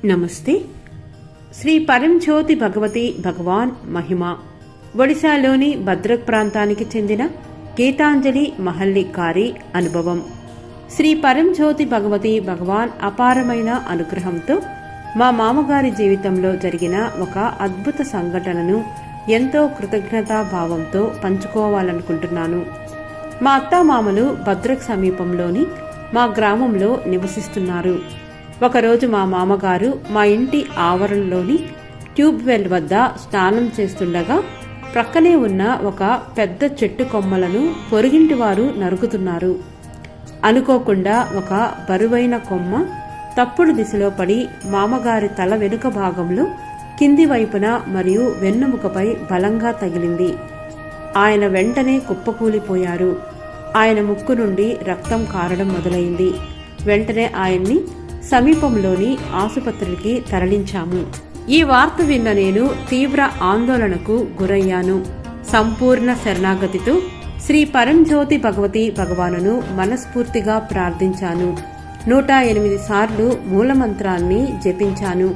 నమస్తే. శ్రీ పరంజ్యోతి భగవతి భగవాన్ మహిమ ఒడిశాలోని భద్రక్ ప్రాంతానికి చెందిన గీతాంజలి మహల్లి కారి అనుభవం. శ్రీ పరంజ్యోతి భగవతి భగవాన్ అపారమైన అనుగ్రహంతో మా మామగారి జీవితంలో జరిగిన ఒక అద్భుత సంఘటనను ఎంతో కృతజ్ఞతాభావంతో పంచుకోవాలనుకుంటున్నాను. మా అత్తామామలు భద్రక్ సమీపంలోని మా గ్రామంలో నివసిస్తున్నారు. ఒకరోజు మా మామగారు మా ఇంటి ఆవరణలోని ట్యూబ్వెల్ వద్ద స్నానం చేస్తుండగా ప్రక్కనే ఉన్న ఒక పెద్ద చెట్టు కొమ్మలను పొరుగింటి వారు నరుకుతున్నారు. అనుకోకుండా ఒక బరువైన కొమ్మ తప్పుడు దిశలో పడి మామగారి తల వెనుక భాగంలో కింది వైపున మరియు వెన్నుముకపై బలంగా తగిలింది. ఆయన వెంటనే కుప్పకూలిపోయారు. ఆయన ముక్కు నుండి రక్తం కారడం మొదలైంది. వెంటనే ఆయన్ని సమీపంలోని ఆసుపత్రికి తరలించాము. ఈ వార్త విన్న నేను తీవ్ర ఆందోళనకు గురయ్యాను. సంపూర్ణ శరణాగతితో శ్రీ పరంజ్యోతి భగవతి భగవానును మనస్ఫూర్తిగా ప్రార్థించాను. 108 సార్లు మూలమంత్రాన్ని జపించాను.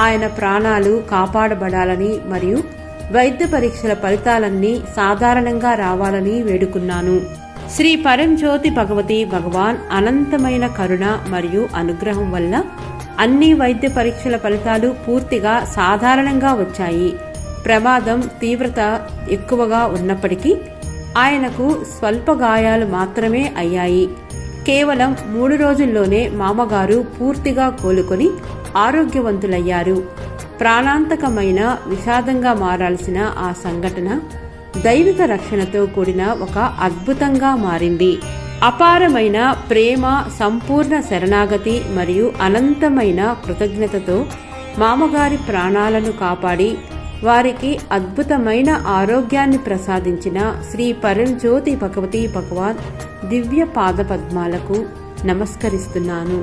ఆయన ప్రాణాలు కాపాడబడాలని మరియు వైద్య పరీక్షల ఫలితాలన్నీ సాధారణంగా రావాలని వేడుకున్నాను. శ్రీ పరంజ్యోతి భగవతి భగవాన్ అనంతమైన కరుణ మరియు అనుగ్రహం వల్ల అన్ని వైద్య పరీక్షల ఫలితాలు పూర్తిగా సాధారణంగా వచ్చాయి. ప్రమాదం తీవ్రత ఎక్కువగా ఉన్నప్పటికీ ఆయనకు స్వల్ప గాయాలు మాత్రమే అయ్యాయి. కేవలం 3 రోజుల్లోనే మామగారు పూర్తిగా కోలుకొని ఆరోగ్యవంతులయ్యారు. ప్రాణాంతకమైన విషాదంగా మారాల్సిన ఆ సంఘటన దైవిక రక్షణతో కూడిన ఒక అద్భుతంగా మారింది. అపారమైన ప్రేమ, సంపూర్ణ శరణాగతి మరియు అనంతమైన కృతజ్ఞతతో మామగారి ప్రాణాలను కాపాడి వారికి అద్భుతమైన ఆరోగ్యాన్ని ప్రసాదించిన శ్రీ పరంజ్యోతి భగవతి భగవాన్ దివ్య పాదపద్మాలకు నమస్కరిస్తున్నాను.